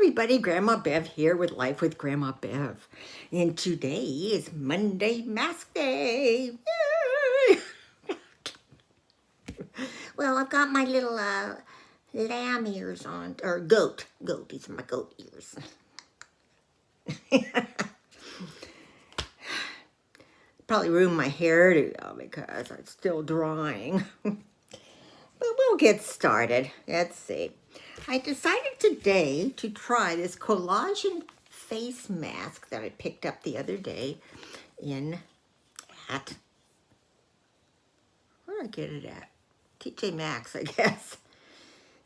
everybody, Grandma Bev here with Life with Grandma Bev. And today is Monday Mask Day. Yay! Well, I've got my little lamb ears on, or goat. These are my goat ears. Probably ruined my hairdo because it's still drying. But we'll get started. Let's see. I decided today to try this Collagen face mask that I picked up the other day at, where did I get it at? TJ Maxx, I guess.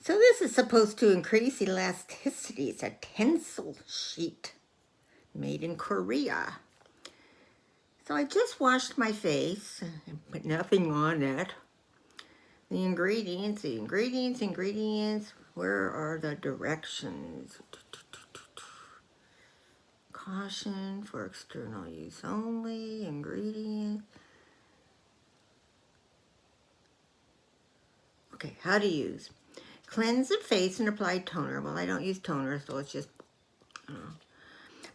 So this is supposed to increase elasticity. It's a tensile sheet made in Korea. So I just washed my face and put nothing on it. The ingredients. Where are the directions? Caution for external use only. Ingredients. Okay, how to use. Cleanse the face and apply toner. Well, I don't use toner, so it's just...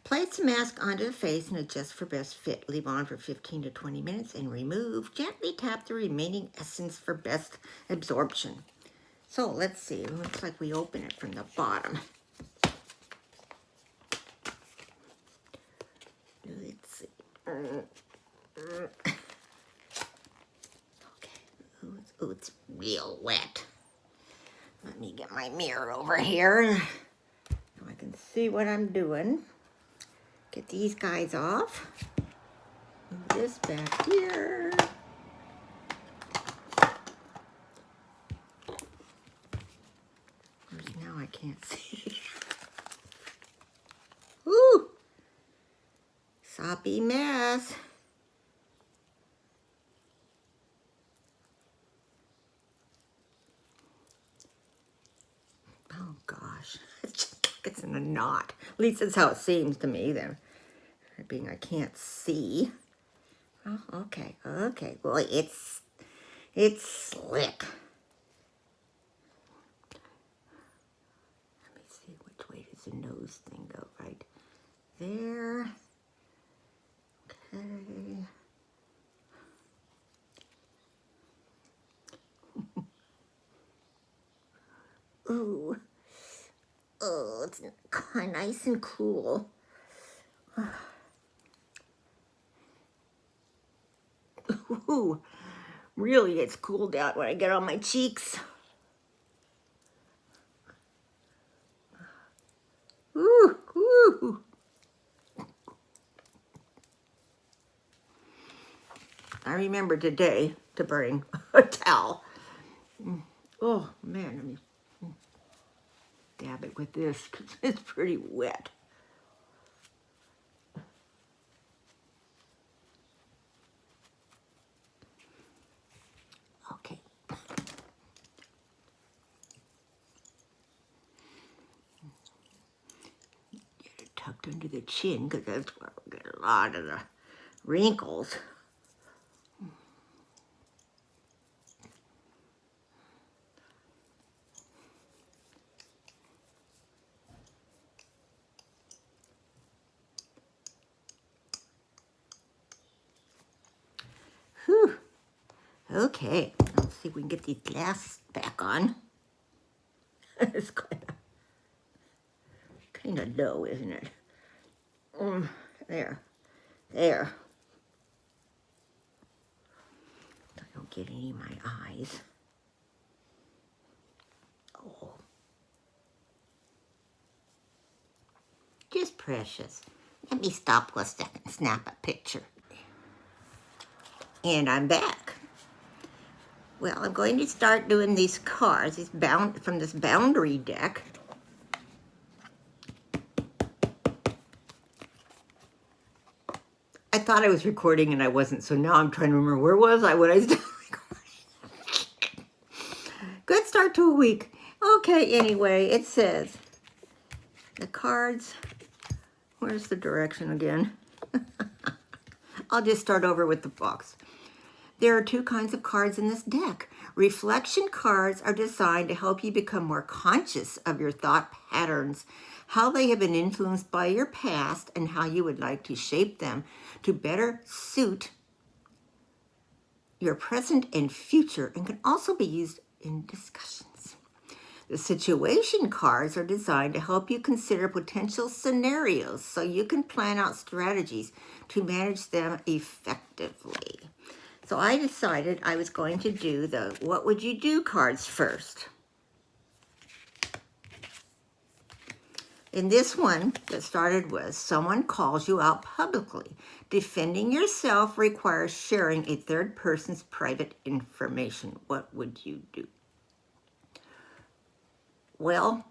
Place the mask onto the face and adjust for best fit. Leave on for 15 to 20 minutes and remove. Gently tap the remaining essence for best absorption. So let's see. It looks like we open it from the bottom. Let's see. Okay. Oh, it's real wet. Let me get my mirror over here so I can see what I'm doing. Get these guys off. Move this back here. Now I can't see. Ooh! Soppy mess. Oh gosh, it's in a knot. At least that's how it seems to me then. Being I can't see. Oh, okay. Well, it's slick. Let me see, which way does the nose thing go? Right there. Okay. Ooh. Oh, it's kind of nice and cool. Ooh, really, it's cooled out when I get on my cheeks. Ooh, ooh. I remember today to bring a towel. Oh, man, let me dab it with this because it's pretty wet. Okay. Get it tucked under the chin because that's where we get a lot of the wrinkles. Whew. Okay, let's see if we can get these glasses back on. It's kind of low, isn't it? There. I don't get any of my eyes. Oh. Just precious. Let me stop for a second, snap a picture. And I'm back. Well, I'm going to start doing these cards, from this boundary deck. I thought I was recording and I wasn't, so now I'm trying to remember where was I when I started recording. Good start to a week. Okay, anyway, it says, the cards, where's the direction again? I'll just start over with the box. There are two kinds of cards in this deck. Reflection cards are designed to help you become more conscious of your thought patterns, how they have been influenced by your past, and how you would like to shape them to better suit your present and future, and can also be used in discussions. The situation cards are designed to help you consider potential scenarios so you can plan out strategies to manage them effectively. So I decided I was going to do the what would you do cards first. In this one that started with, someone calls you out publicly. Defending yourself requires sharing a third person's private information. What would you do? Well,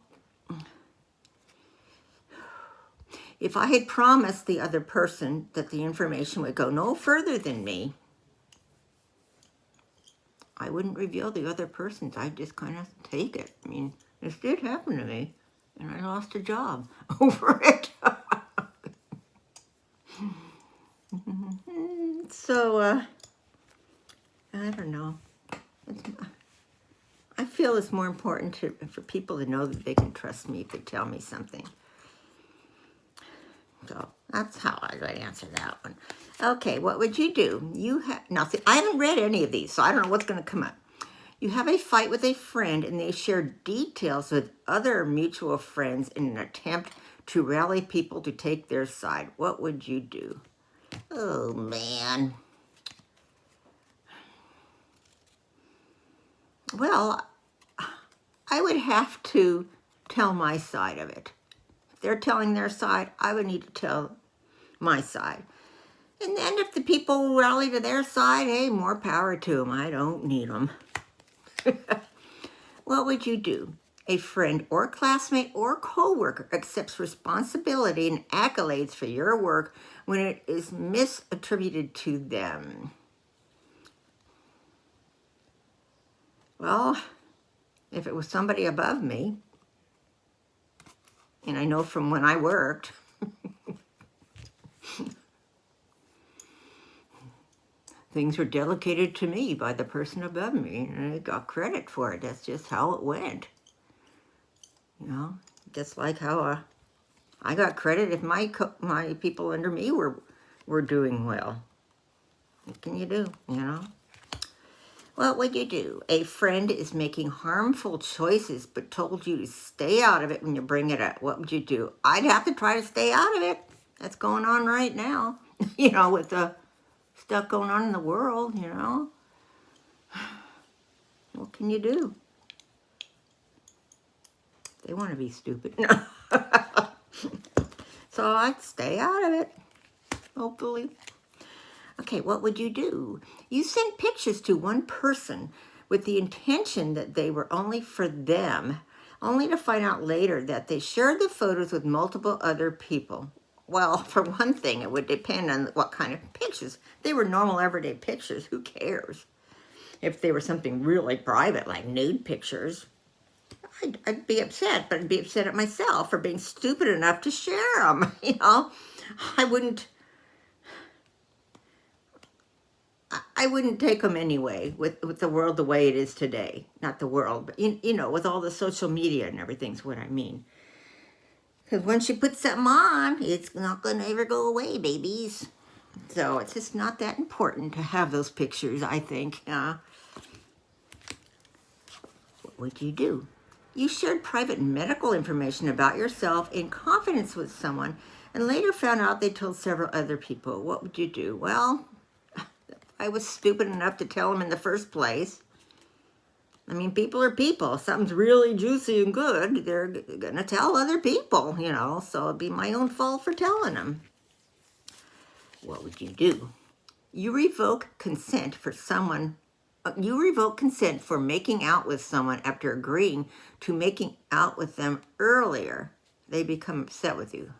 if I had promised the other person that the information would go no further than me, I wouldn't reveal the other person's. I'd just kind of take it. I mean, this did happen to me, and I lost a job over it. So, I don't know. I feel it's more important for people to know that they can trust me if they tell me something. So that's how I would answer that one. Okay, what would you do? Now, see, I haven't read any of these, so I don't know what's going to come up. You have a fight with a friend, and they share details with other mutual friends in an attempt to rally people to take their side. What would you do? Oh, man. Well, I would have to tell my side of it. If they're telling their side, I would need to tell my side. And then if the people rally to their side, hey, more power to them. I don't need them. What would you do? A friend or classmate or coworker accepts responsibility and accolades for your work when it is misattributed to them. Well, if it was somebody above me, and I know from when I worked, things were delegated to me by the person above me, and I got credit for it. That's just how it went. You know, just like how I got credit if my people under me were doing well. What can you do, you know? What would you do? A friend is making harmful choices but told you to stay out of it when you bring it up. What would you do? I'd have to try to stay out of it. That's going on right now, you know, with the stuff going on in the world, you know. What can you do? They want to be stupid. No. So I'd stay out of it, hopefully. Okay, what would you do? You sent pictures to one person with the intention that they were only for them, only to find out later that they shared the photos with multiple other people. Well, for one thing, it would depend on what kind of pictures. If they were normal, everyday pictures, who cares? If they were something really private, like nude pictures, I'd be upset, but I'd be upset at myself for being stupid enough to share them, you know? I wouldn't take them anyway with the world the way it is today. Not the world, but, you know, with all the social media and everything's what I mean. Because once you put something on, it's not going to ever go away, babies. So it's just not that important to have those pictures, I think. What would you do? You shared private medical information about yourself in confidence with someone and later found out they told several other people. What would you do? Well, I was stupid enough to tell them in the first place. I mean, people are people. If something's really juicy and good, they're going to tell other people, you know, so it'd be my own fault for telling them. What would you do? You revoke consent for making out with someone after agreeing to making out with them earlier. They become upset with you.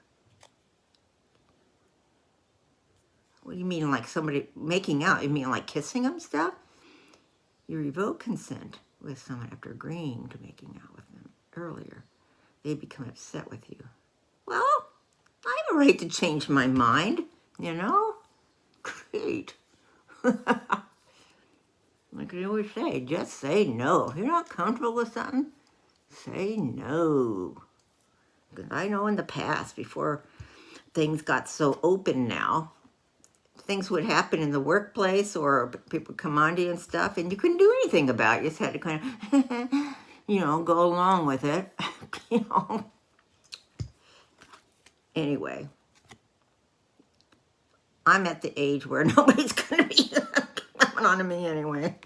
What do you mean, like somebody making out? You mean like kissing them stuff? You revoke consent with someone after agreeing to making out with them earlier. They become upset with you. Well, I have a right to change my mind, you know? Great. Like I always say, just say no. If you're not comfortable with something, say no. 'Cause I know in the past, before things got so open now, things would happen in the workplace or people would come on to you and stuff, and you couldn't do anything about it. You just had to kind of, go along with it, Anyway, I'm at the age where nobody's going to be coming on to me anyway.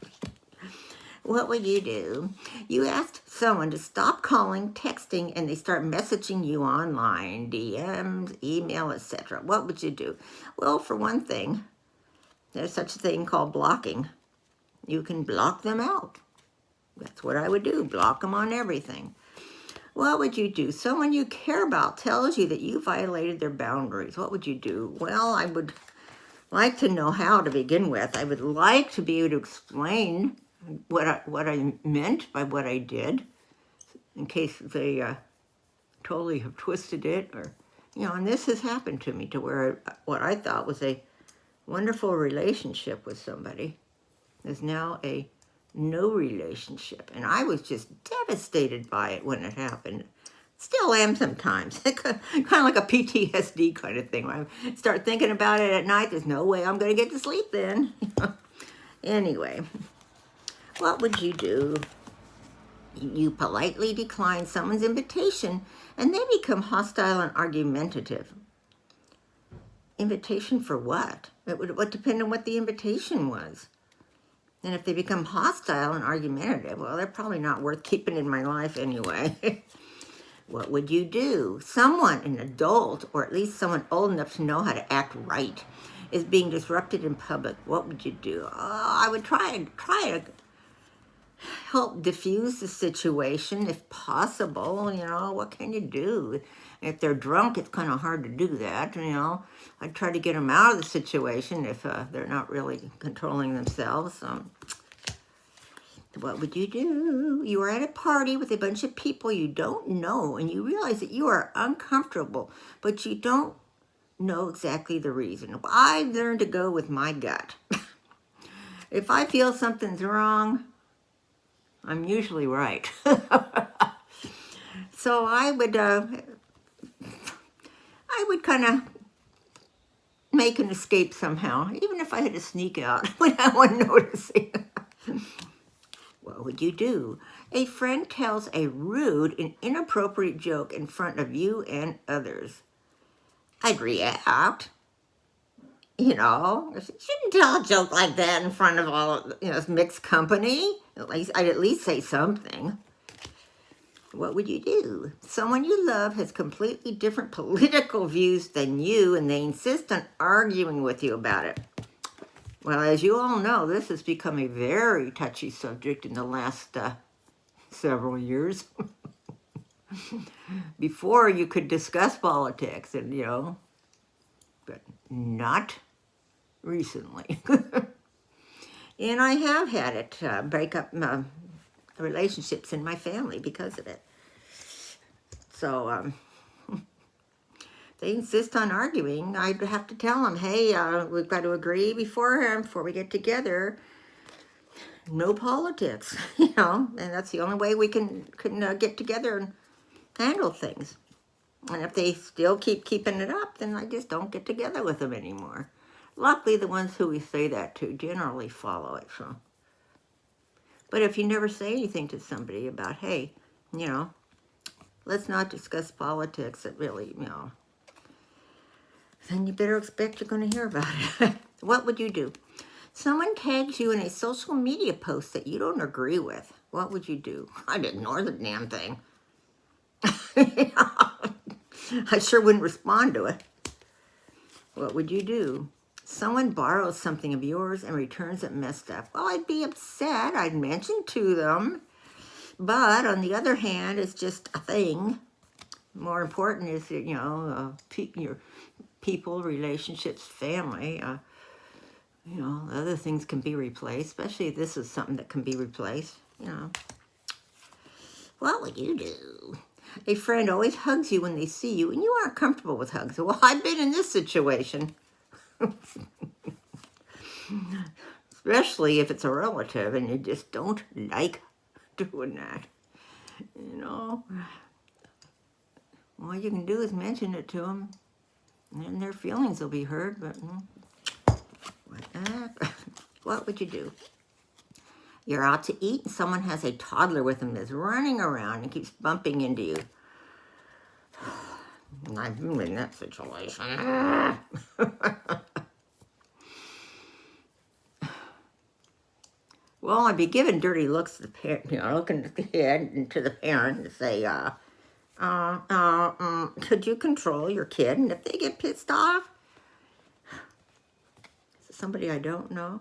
What would you do? You asked someone to stop calling, texting, and they start messaging you online, DMs, email, etc. What would you do? Well, for one thing, there's such a thing called blocking. You can block them out. That's what I would do, block them on everything. What would you do? Someone you care about tells you that you violated their boundaries. What would you do? Well, I would like to know how to begin with. I would like to be able to explain what I meant by what I did, in case they totally have twisted it, or and this has happened to me, to where what I thought was a wonderful relationship with somebody is now a no relationship, and I was just devastated by it when it happened. Still am sometimes. Kind of like a PTSD kind of thing. When I start thinking about it at night, there's no way I'm going to get to sleep then. Anyway, what would you do? You politely decline someone's invitation, and they become hostile and argumentative. Invitation for what? It would depend on what the invitation was. And if they become hostile and argumentative, well, they're probably not worth keeping in my life anyway. What would you do? Someone, an adult, or at least someone old enough to know how to act right, is being disrupted in public. What would you do? I would try to help diffuse the situation if possible. What can you do? If they're drunk, it's kind of hard to do that. I'd try to get them out of the situation if they're not really controlling themselves. What would you do? You are at a party with a bunch of people you don't know, and you realize that you are uncomfortable, but you don't know exactly the reason. I've learned to go with my gut. If I feel something's wrong, I'm usually right. So I would kind of make an escape somehow, even if I had to sneak out without one noticing. What would you do? A friend tells a rude and inappropriate joke in front of you and others. I'd react. You shouldn't tell a joke like that in front of all, mixed company. I'd at least say something. What would you do? Someone you love has completely different political views than you, and they insist on arguing with you about it. Well, as you all know, this has become a very touchy subject in the last several years. Before, you could discuss politics, and but not recently. And I have had it break up relationships in my family because of it. So they insist on arguing. I'd have to tell them, hey, we've got to agree before we get together. No politics, and that's the only way we can get together and handle things. And if they still keeping it up, then I just don't get together with them anymore. Luckily, the ones who we say that to generally follow it. So, but if you never say anything to somebody about, hey, let's not discuss politics, it really, then you better expect you're going to hear about it. What would you do? Someone tags you in a social media post that you don't agree with. What would you do? I'd ignore the damn thing. I sure wouldn't respond to it. What would you do? Someone borrows something of yours and returns it messed up. Well, I'd be upset. I'd mention to them. But on the other hand, it's just a thing. More important is, your people, relationships, family. Other things can be replaced, especially if this is something that can be replaced, What would you do? A friend always hugs you when they see you, and you aren't comfortable with hugs. Well, I've been in this situation. Especially if it's a relative and you just don't like doing that. all you can do is mention it to them, and their feelings will be hurt, but what the heck? What would you do? You're out to eat and someone has a toddler with them that's running around and keeps bumping into you. I've been in that situation. Well, I'd be giving dirty looks to the parent, looking at the head and to the parent to say, could you control your kid? And if they get pissed off, somebody I don't know,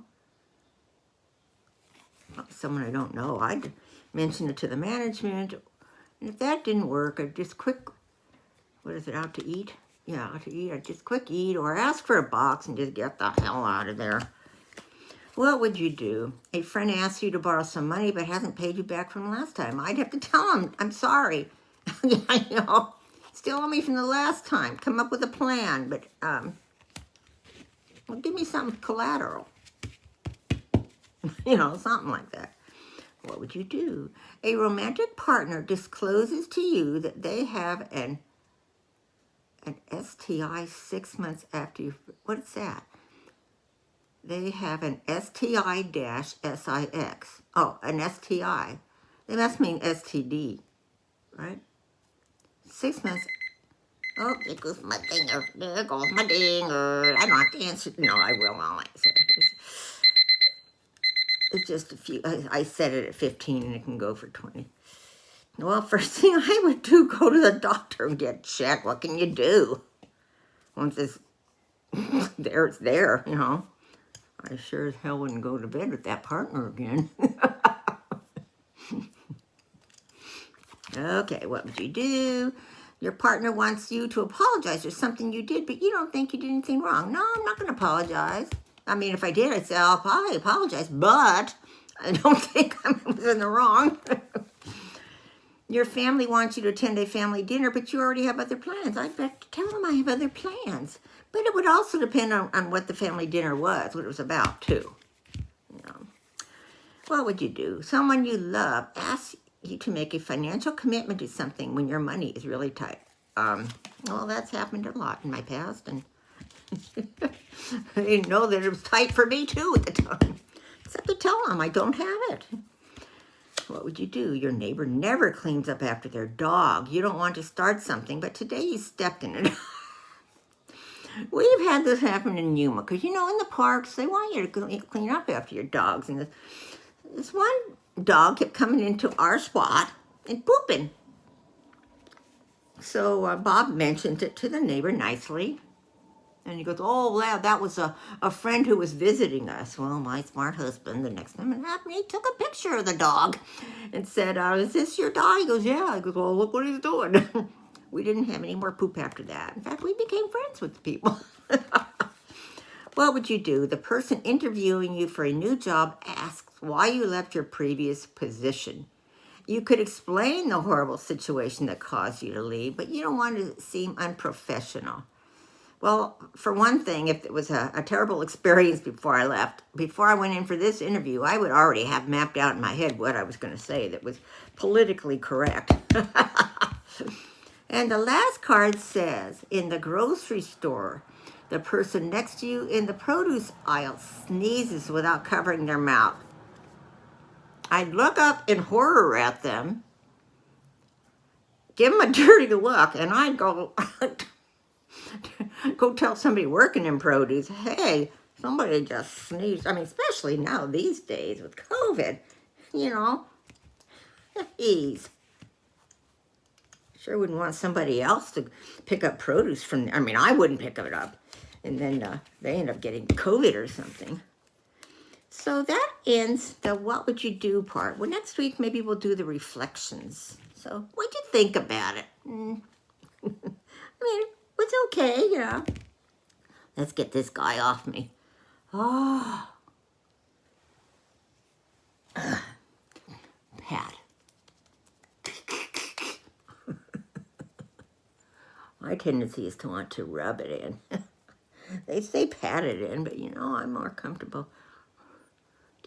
someone I don't know, I'd mention it to the management. And if that didn't work, I'd just what is it, out to eat? Yeah, out to eat. I'd just quick eat or ask for a box and just get the hell out of there. What would you do? A friend asks you to borrow some money but hasn't paid you back from last time. I'd have to tell him, I'm sorry. Still owe me from the last time. Come up with a plan, but well, give me some collateral. Something like that. What would you do? A romantic partner discloses to you that they have an STI 6 months after you. What's that? They have an STI-SIX. Oh, an STI. They must mean STD, right? 6 months. Oh, there goes my dinger. There goes my dinger. I don't have to answer. No, I will. I'll answer. It's just a few. I set it at 15 and it can go for 20. Well, first thing I would do, go to the doctor and get checked. What can you do? Once it's there, it's there, I sure as hell wouldn't go to bed with that partner again. Okay, what would you do? Your partner wants you to apologize for something you did, but you don't think you did anything wrong. No, I'm not going to apologize. I mean, if I did, I'd say, I apologize, but I don't think I was in the wrong. Your family wants you to attend a family dinner, but you already have other plans. I'd have to tell them I have other plans. But it would also depend on what the family dinner was, what it was about, too. What would you do? Someone you love asks you to make a financial commitment to something when your money is really tight. Well, that's happened a lot in my past, and I didn't know that it was tight for me, too, at the time. Except to tell them I don't have it. What would you do? Your neighbor never cleans up after their dog. You don't want to start something, but today you stepped in it. We've had this happen in Yuma, because, in the parks, they want you to clean up after your dogs. And this one dog kept coming into our spot and pooping. So Bob mentioned it to the neighbor nicely. And he goes, oh, yeah, that was a friend who was visiting us. Well, my smart husband, the next time it happened, he took a picture of the dog and said, is this your dog? He goes, yeah. I goes, well, look what he's doing. We didn't have any more poop after that. In fact, we became friends with the people. What would you do? The person interviewing you for a new job asks why you left your previous position. You could explain the horrible situation that caused you to leave, but you don't want to seem unprofessional. Well, for one thing, if it was a terrible experience before I left, before I went in for this interview, I would already have mapped out in my head what I was going to say that was politically correct. And the last card says, in the grocery store, the person next to you in the produce aisle sneezes without covering their mouth. I'd look up in horror at them, give them a dirty look, and I'd go tell somebody working in produce, hey, somebody just sneezed. I mean, especially now these days with COVID, Jeez. Sure wouldn't want somebody else to pick up produce from, I wouldn't pick it up. And then they end up getting COVID or something. So that ends the what would you do part. Well, next week maybe we'll do the reflections. So what'd you think about it? It's okay, Let's get this guy off me. Oh. Pat. My tendency is to want to rub it in. They say pat it in, but I'm more comfortable.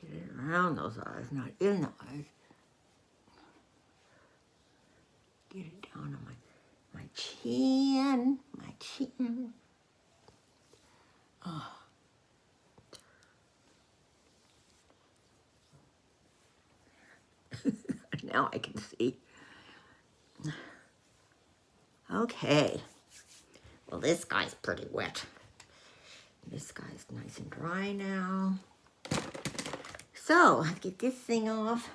Get it around those eyes, not in the eyes. Get it down on my chin, my chin. Oh. Now I can see. Okay. Well, this guy's pretty wet. This guy's nice and dry now. So, get this thing off.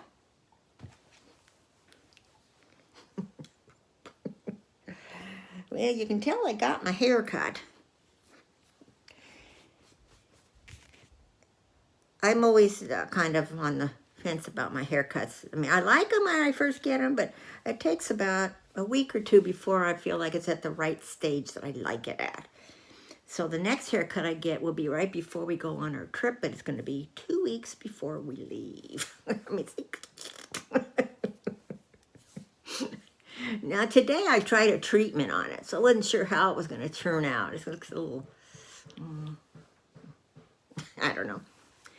Well, you can tell I got my hair cut. I'm always kind of on the fence about my haircuts. I mean, I like them when I first get them, but it takes about a week or two before I feel like it's at the right stage that I like it at. So the next haircut I get will be right before we go on our trip, but it's going to be 2 weeks before we leave. I mean, now today I tried a treatment on it, so I wasn't sure how it was going to turn out. It looks a little, I don't know.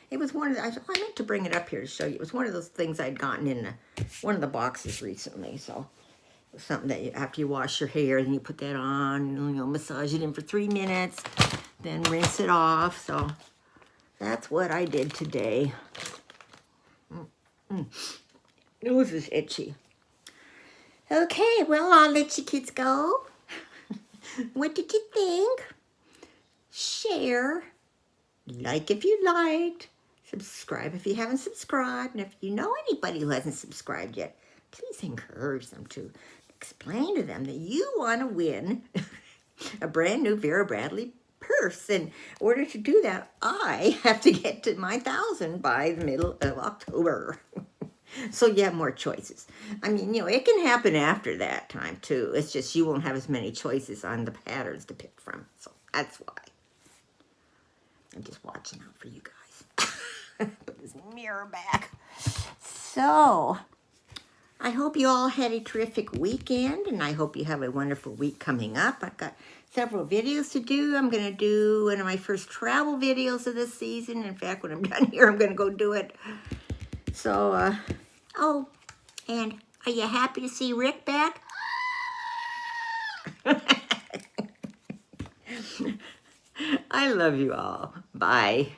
It was one of the, I meant to bring it up here to show you. It was one of those things I'd gotten in one of the boxes recently. So it was something that after you wash your hair, then you put that on, you know, massage it in for 3 minutes, then rinse it off. So that's what I did today. Nose is itchy. Okay, well, I'll let you kids go. What did you think? Share. Like if you liked. Subscribe if you haven't subscribed. And if you know anybody who hasn't subscribed yet, please encourage them to. Explain to them that you want to win a brand new Vera Bradley purse. In order to do that, I have to get to my 1,000 by the middle of October. So you have more choices. I mean, you know, it can happen after that time too. It's just you won't have as many choices on the patterns to pick from. So that's why. I'm just watching out for you guys. Put this mirror back. So, I hope you all had a terrific weekend, and I hope you have a wonderful week coming up. I've got several videos to do. I'm going to do one of my first travel videos of this season. In fact, when I'm done here, I'm going to go do it. So, oh, and are you happy to see Rick back? I love you all. Bye.